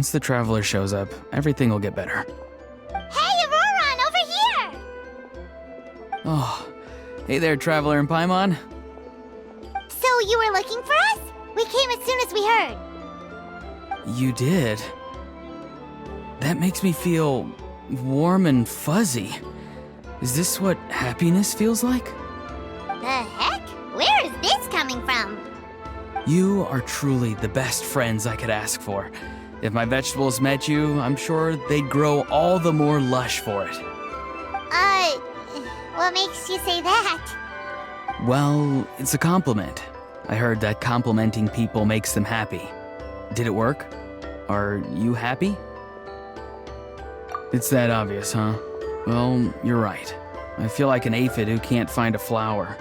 Once the traveler shows up, everything will get better. Hey, Ororon, over here! Oh, hey there, Traveler and Paimon. So you were looking for us? We came as soon as we heard. You did? That makes me feel warm and fuzzy. Is this what happiness feels like? The heck? Where is this coming from? You are truly the best friends I could ask for. If my vegetables met you, I'm sure they'd grow all the more lush for it. What makes you say that? Well, it's a compliment. I heard that complimenting people makes them happy. Did it work? Are you happy? It's that obvious, huh? Well, you're right. I feel like an aphid who can't find a flower.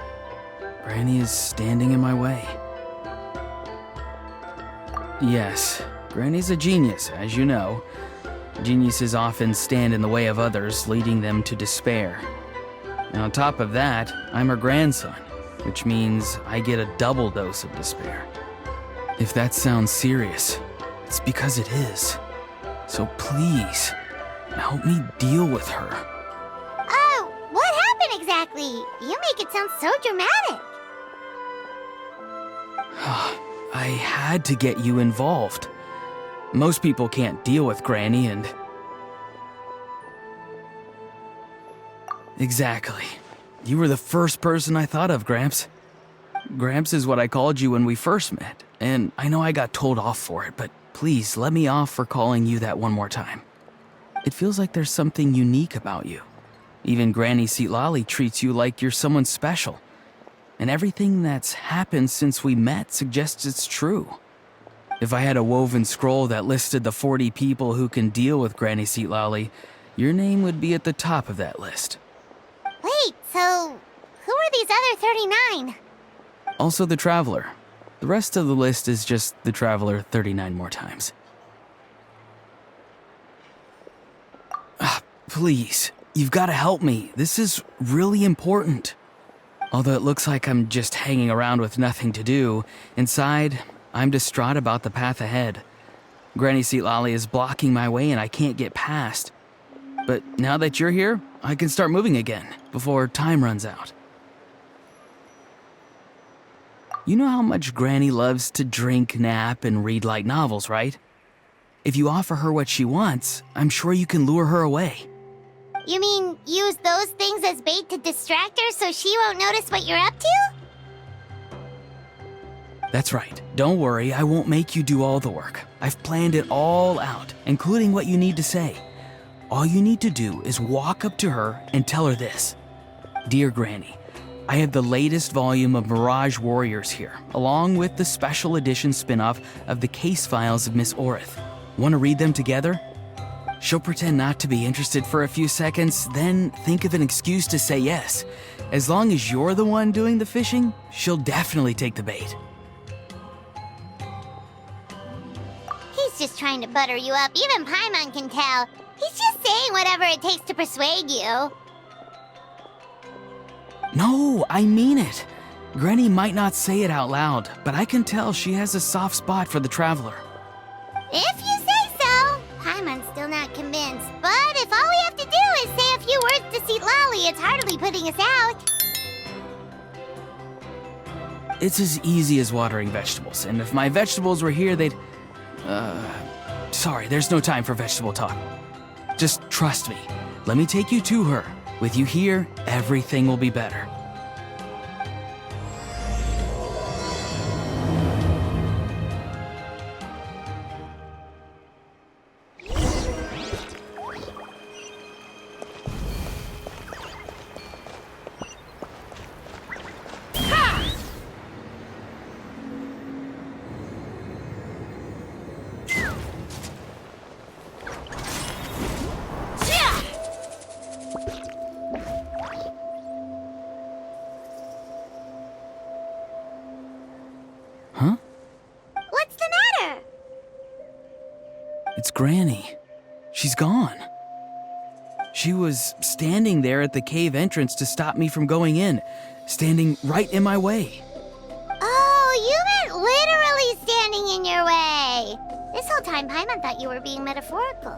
Granny is standing in my way. Yes, Granny's a genius, as you know. Geniuses often stand in the way of others, leading them to despair. And on top of that, I'm her grandson, which means I get a double dose of despair. If that sounds serious, it's because it is. So please, help me deal with her. Oh, what happened exactly? You make it sound so dramatic. I had to get you involved. Most people can't deal with Granny and... Exactly. You were the first person I thought of, Gramps. Gramps is what I called you when we first met, and I know I got told off for it, but please let me off for calling you that one more time. It feels like there's something unique about you. Even Granny Citlali treats you like you're someone special. And everything that's happened since we met suggests it's true. If I had a woven scroll that listed the 40 people who can deal with Granny Citlali, your name would be at the top of that list. Wait, so who are these other 39? Also the Traveler. The rest of the list is just the Traveler 39 more times. Please, you've got to help me. This is really important. Although it looks like I'm just hanging around with nothing to do, inside, I'm distraught about the path ahead. Granny Citlali is blocking my way and I can't get past. But now that you're here, I can start moving again, before time runs out. You know how much Granny loves to drink, nap, and read light novels, right? If you offer her what she wants, I'm sure you can lure her away. You mean use those things as bait to distract her so she won't notice what you're up to? That's right. Don't worry, I won't make you do all the work. I've planned it all out, including what you need to say. All you need to do is walk up to her and tell her this. Dear Granny, I have the latest volume of Mirage Warriors here, along with the special edition spin-off of the case files of Miss Orith. Want to read them together? She'll pretend not to be interested for a few seconds, then think of an excuse to say yes. As long as you're the one doing the fishing, she'll definitely take the bait. He's just trying to butter you up. Even Paimon can tell. He's just saying whatever it takes to persuade you. No, I mean it. Granny might not say it out loud, but I can tell she has a soft spot for the Traveler. If you say so. Paimon's still not convinced, but if all we have to do is say a few words to Citlali, it's hardly putting us out. It's as easy as watering vegetables, and if my vegetables were here, they'd... Sorry, there's no time for vegetable talk. Just trust me. Let me take you to her. With you here, everything will be better. Huh? What's the matter? It's Granny. She's gone. She was standing there at the cave entrance to stop me from going in, standing right in my way. Oh, you meant literally standing in your way. This This whole time, Paimon thought you were being metaphorical.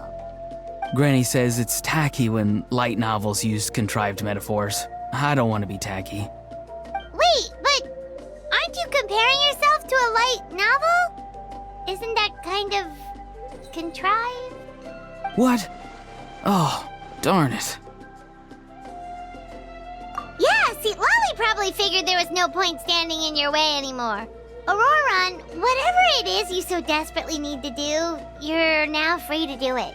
Granny says it's tacky when light novels use contrived metaphors. I don't want to be tacky. Wait, but aren't you comparing yourself to a light novel? Isn't that kind of contrived? What? Oh, darn it. Yeah, Citlali probably figured there was no point standing in your way anymore. Ororon, whatever it is you so desperately need to do, you're now free to do it.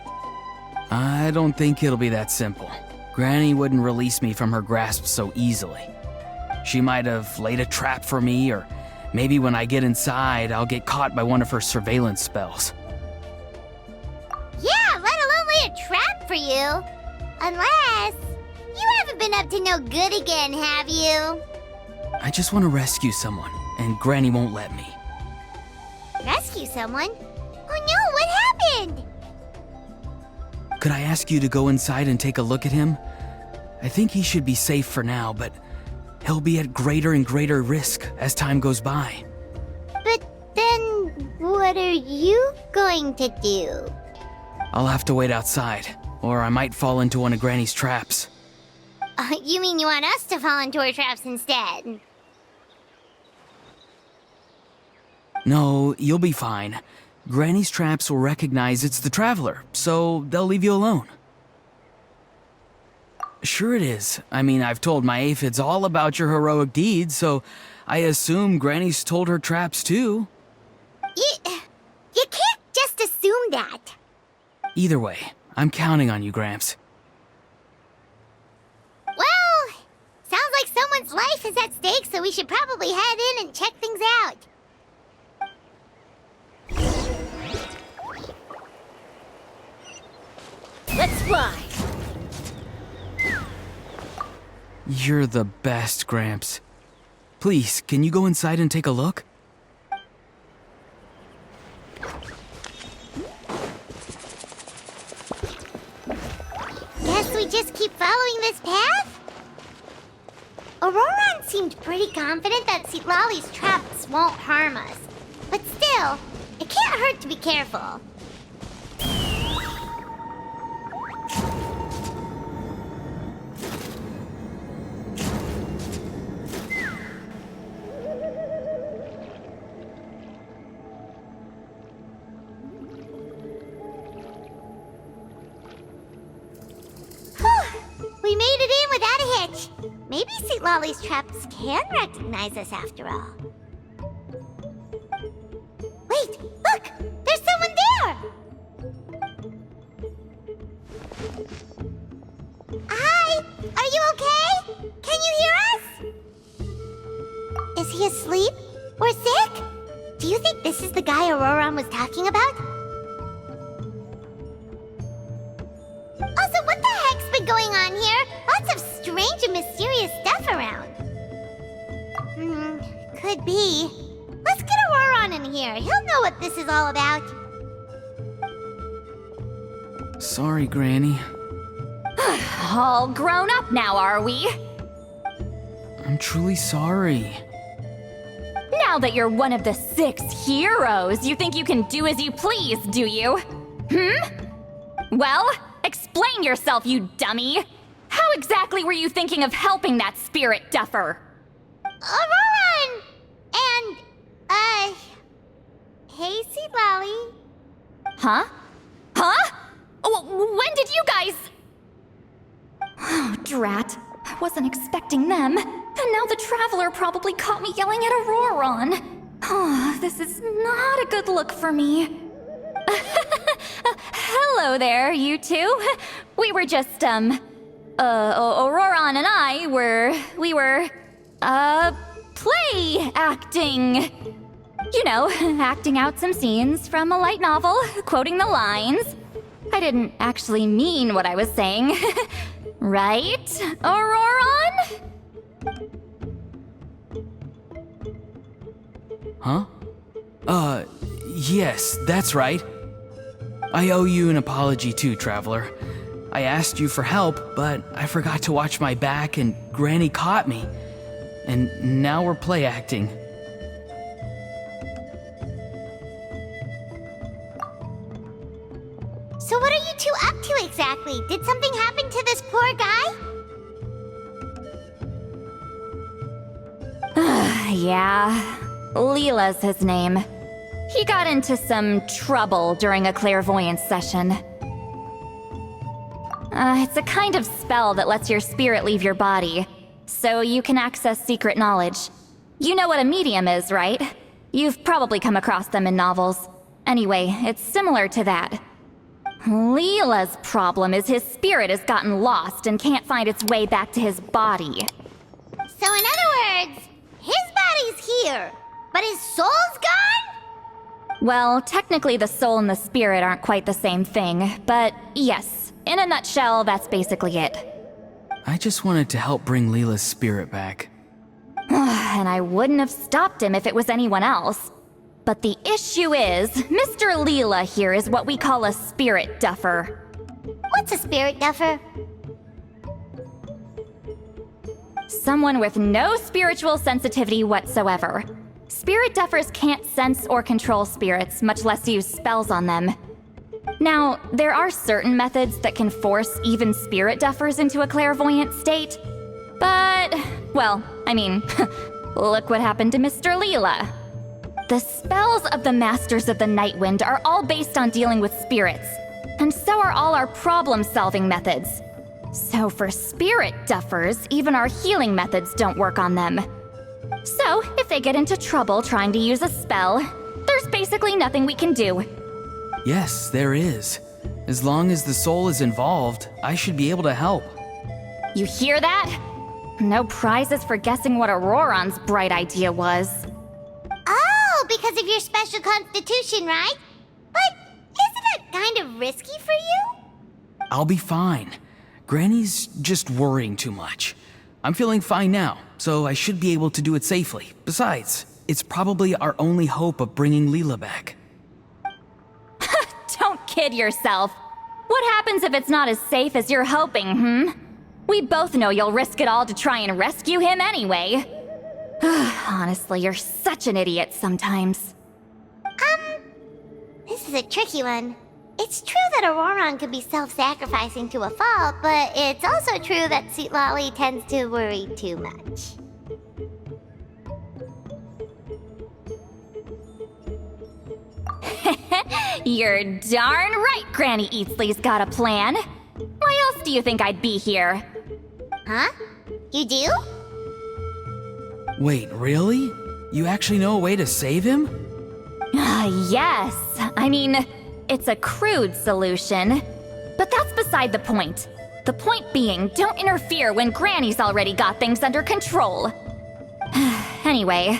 I don't think it'll be that simple. Granny wouldn't release me from her grasp so easily. She might have laid a trap for me, or maybe when I get inside, I'll get caught by one of her surveillance spells. Yeah, let alone lay a trap for you. Unless you haven't been up to no good again, have you? I just want to rescue someone, and Granny won't let me. Rescue someone? Oh no, what happened? Could I ask you to go inside and take a look at him? I think he should be safe for now, but he'll be at greater and greater risk as time goes by. But then, what are you going to do? I'll have to wait outside, or I might fall into one of Granny's traps. You mean you want us to fall into her traps instead? No, you'll be fine. Granny's traps will recognize it's the Traveler, so they'll leave you alone. Sure it is. I mean, I've told my aphids all about your heroic deeds, so I assume Granny's told her traps too. You can't just assume that. Either way, I'm counting on you, Gramps. Well, sounds like someone's life is at stake, so we should probably head in and check things out. Let's fly! You're the best, Gramps. Please, can you go inside and take a look? Guess we just keep following this path? Ororon seemed pretty confident that Citlali's traps won't harm us. But still, it can't hurt to be careful. We made it in without a hitch. Maybe Citlali's traps can recognize us after all. Wait, look! There's someone there! Hi! Are you okay? Can you hear us? Is he asleep? Or sick? Do you think this is the guy Ororon was talking about? Also, what the heck's been going on here? Lots of strange and mysterious stuff around. Could be. Let's get Ororon in here. He'll know what this is all about. Sorry, Granny. All grown up now, are we? I'm truly sorry. Now that you're one of the 6 heroes, you think you can do as you please, do you? Well, explain yourself, you dummy! How exactly were you thinking of helping that spirit duffer? Ororon! And, hey, Citlali. Huh? Huh? When did you guys... Oh, drat. I wasn't expecting them. And now the Traveler probably caught me yelling at Ororon. Oh, this is not a good look for me. Hello there, you two. We were just, Ororon and I we were, play acting. You know, acting out some scenes from a light novel, quoting the lines. I didn't actually mean what I was saying. Right, Ororon? Huh? Yes, that's right. I owe you an apology too, Traveler. I asked you for help, but I forgot to watch my back and Granny caught me. And now we're play acting. exactly? Did something happen to this poor guy? Yeah, Leela's his name. He got into some trouble during a clairvoyance session. It's a kind of spell that lets your spirit leave your body, so you can access secret knowledge. You know what a medium is, right? You've probably come across them in novels. Anyway, it's similar to that. Leela's problem is his spirit has gotten lost and can't find its way back to his body. So in other words, his body's here, but his soul's gone? Well, technically the soul and the spirit aren't quite the same thing, but yes, in a nutshell, that's basically it. I just wanted to help bring Leela's spirit back. And I wouldn't have stopped him if it was anyone else. But the issue is, Mr. Leela here is what we call a spirit duffer. What's a spirit duffer? Someone with no spiritual sensitivity whatsoever. Spirit duffers can't sense or control spirits, much less use spells on them. Now, there are certain methods that can force even spirit duffers into a clairvoyant state. But, well, I mean, look what happened to Mr. Leela. The spells of the Masters of the Nightwind are all based on dealing with spirits, and so are all our problem-solving methods. So for spirit duffers, even our healing methods don't work on them. So, if they get into trouble trying to use a spell, there's basically nothing we can do. Yes, there is. As long as the soul is involved, I should be able to help. You hear that? No prizes for guessing what Ororon's bright idea was. Oh, because of your special constitution, right? But isn't it kind of risky for you? I'll be fine. Granny's just worrying too much. I'm feeling fine now, so I should be able to do it safely. Besides, it's probably our only hope of bringing Leela back. Don't kid yourself. What happens if it's not as safe as you're hoping, We both know you'll risk it all to try and rescue him anyway. Honestly, you're such an idiot sometimes. This is a tricky one. It's true that Ororon could be self-sacrificing to a fault, but it's also true that Citlali tends to worry too much. You're darn right Granny Eatsley's got a plan. Why else do you think I'd be here? Huh? You do? Wait, really? You actually know a way to save him? Yes. I mean, it's a crude solution. But that's beside the point. The point being, don't interfere when Granny's already got things under control. Anyway,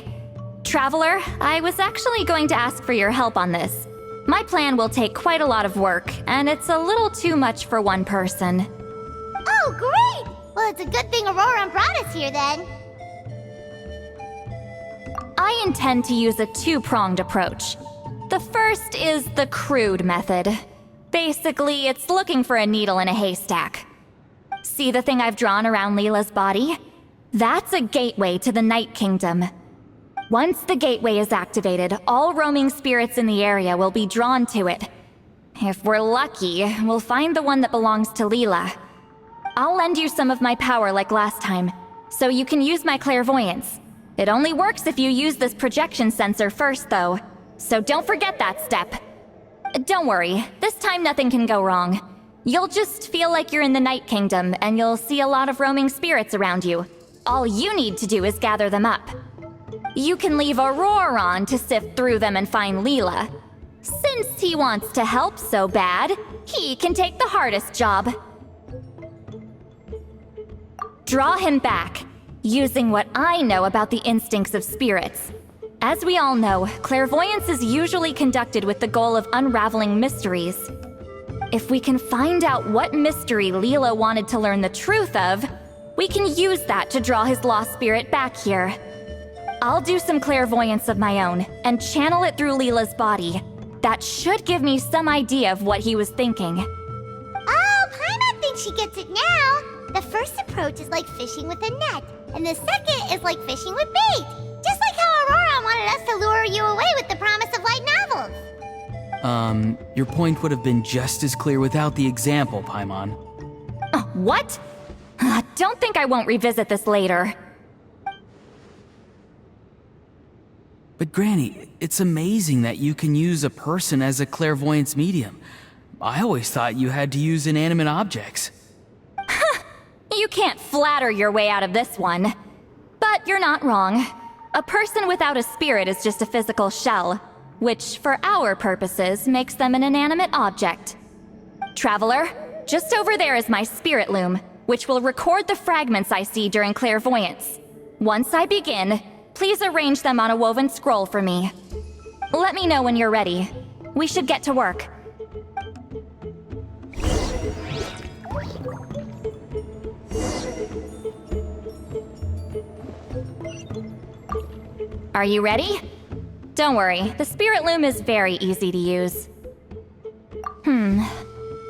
Traveler, I was actually going to ask for your help on this. My plan will take quite a lot of work, and it's a little too much for one person. Oh, great! Well, it's a good thing Ororon brought us here then. I intend to use a two-pronged approach. The first is the crude method. Basically, it's looking for a needle in a haystack. See the thing I've drawn around Leela's body? That's a gateway to the Night Kingdom. Once the gateway is activated, all roaming spirits in the area will be drawn to it. If we're lucky, we'll find the one that belongs to Leela. I'll lend you some of my power like last time, so you can use my clairvoyance. It only works if you use this projection sensor first, though, so don't forget that step. Don't worry, this time nothing can go wrong. You'll just feel like you're in the Night Kingdom, and you'll see a lot of roaming spirits around you. All you need to do is gather them up. You can leave Ororon to sift through them and find Leela. Since he wants to help so bad, he can take the hardest job. Draw him back, using what I know about the instincts of spirits. As we all know, clairvoyance is usually conducted with the goal of unraveling mysteries. If we can find out what mystery Leela wanted to learn the truth of, we can use that to draw his lost spirit back here. I'll do some clairvoyance of my own and channel it through Leela's body. That should give me some idea of what he was thinking. Oh, Paimon thinks she gets it now. The first approach is like fishing with a net, and the second is like fishing with bait. Just like how Ororon wanted us to lure you away with the promise of light novels. Your point would have been just as clear without the example, Paimon. What? Don't think I won't revisit this later. But Granny, it's amazing that you can use a person as a clairvoyance medium. I always thought you had to use inanimate objects. You can't flatter your way out of this one. But you're not wrong. A person without a spirit is just a physical shell, which, for our purposes, makes them an inanimate object. Traveler, just over there is my spirit loom, which will record the fragments I see during clairvoyance. Once I begin, please arrange them on a woven scroll for me. Let me know when you're ready. We should get to work. Are you ready? Don't worry, the spirit loom is very easy to use.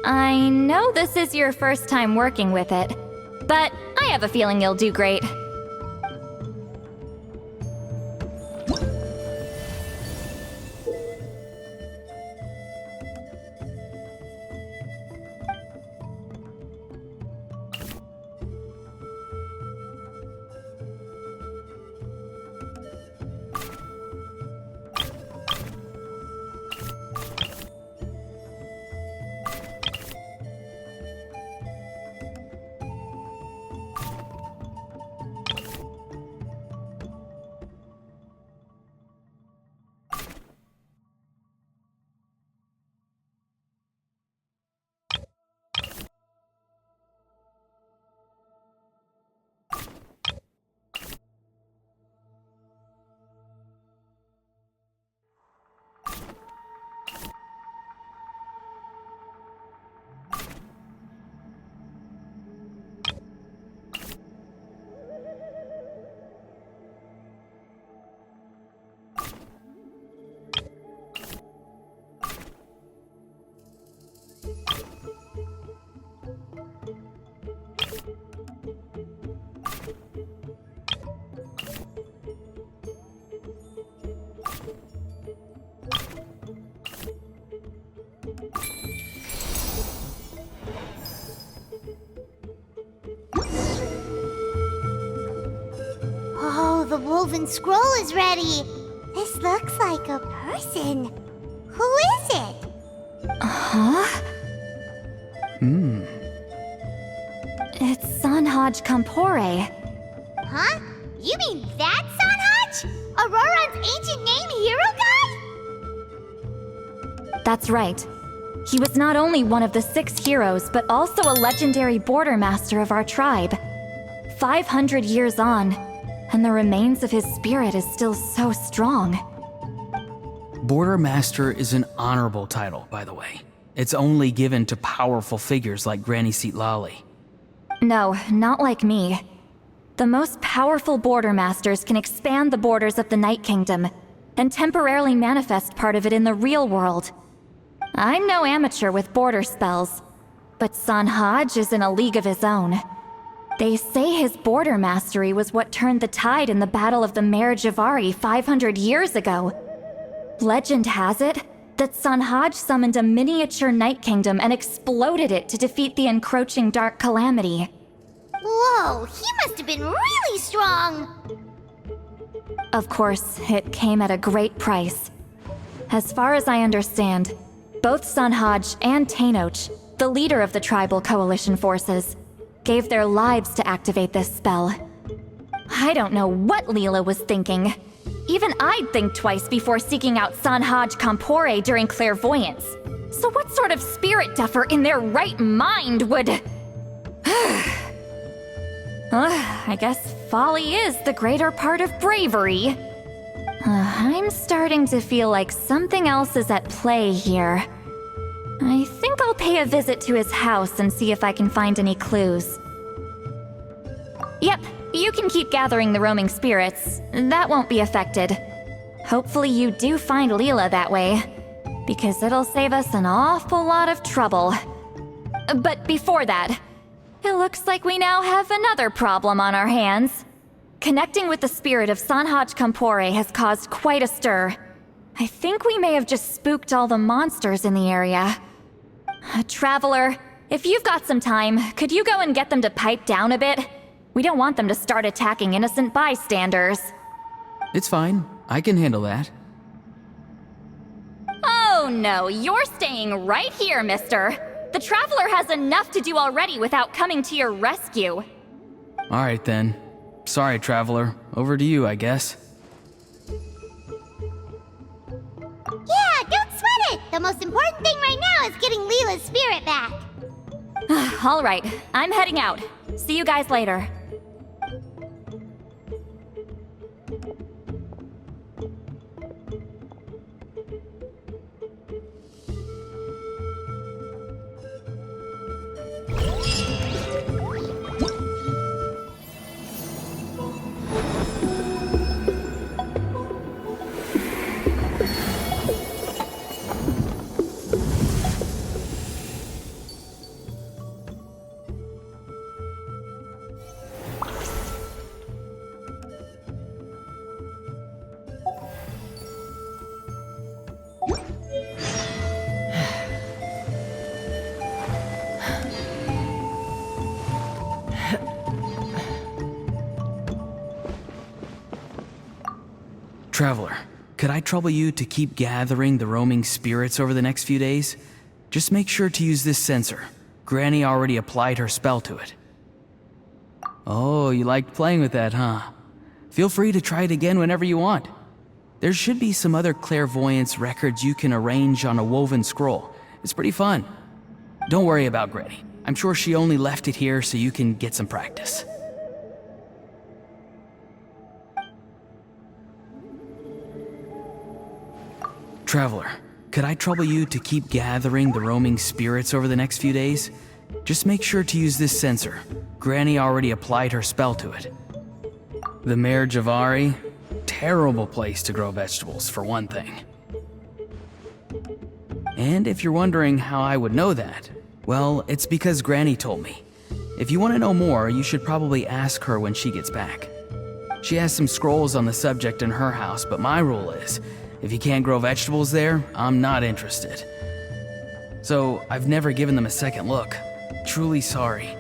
I know this is your first time working with it, but I have a feeling you'll do great. Oh, the woven scroll is ready. This looks like a person. Who is it? Huh? It's Sanhaj Kampore. Huh? You mean that Sanhaj? Ororon's ancient name hero guy? That's right. He was not only one of the 6 heroes, but also a legendary border master of our tribe. 500 years on, and the remains of his spirit is still so strong. Border Master is an honorable title, by the way. It's only given to powerful figures like Granny Citlali. No, not like me. The most powerful border masters can expand the borders of the Night Kingdom and temporarily manifest part of it in the real world. I'm no amateur with border spells, but Sanhaj is in a league of his own. They say his border mastery was what turned the tide in the Battle of the Mare Javari 500 years ago. Legend has it that Sanhaj summoned a miniature Night Kingdom and exploded it to defeat the encroaching Dark Calamity. Whoa, he must have been really strong! Of course, it came at a great price. As far as I understand, both Sanhaj and Tainoch, the leader of the tribal coalition forces, gave their lives to activate this spell. I don't know what Leela was thinking. Even I'd think twice before seeking out Sanhaj Kampore during clairvoyance. So what sort of spirit duffer in their right mind would... I guess folly is the greater part of bravery. I'm starting to feel like something else is at play here. I think I'll pay a visit to his house and see if I can find any clues. Yep, you can keep gathering the roaming spirits. That won't be affected. Hopefully you do find Leela that way, because it'll save us an awful lot of trouble. But before that, it looks like we now have another problem on our hands. Connecting with the spirit of Sanhaj Kampore has caused quite a stir. I think we may have just spooked all the monsters in the area. Traveler, if you've got some time, could you go and get them to pipe down a bit? We don't want them to start attacking innocent bystanders. It's fine. I can handle that. Oh no, you're staying right here, mister. The Traveler has enough to do already without coming to your rescue. Alright then. Sorry, Traveler. Over to you, I guess. Yeah, don't sweat it! The most important thing right now is getting Leela's spirit back. Alright, I'm heading out. See you guys later. Traveler, could I trouble you to keep gathering the roaming spirits over the next few days? Just make sure to use this sensor. Granny already applied her spell to it. Oh, you liked playing with that, huh? Feel free to try it again whenever you want. There should be some other clairvoyance records you can arrange on a woven scroll. It's pretty fun. Don't worry about Granny. I'm sure she only left it here so you can get some practice. Traveler, could I trouble you to keep gathering the roaming spirits over the next few days? Just make sure to use this sensor. Granny already applied her spell to it. The Mare Javari? Terrible place to grow vegetables, for one thing. And if you're wondering how I would know that, well, it's because Granny told me. If you want to know more, you should probably ask her when she gets back. She has some scrolls on the subject in her house, but my rule is, if you can't grow vegetables there, I'm not interested. So, I've never given them a second look. Truly sorry.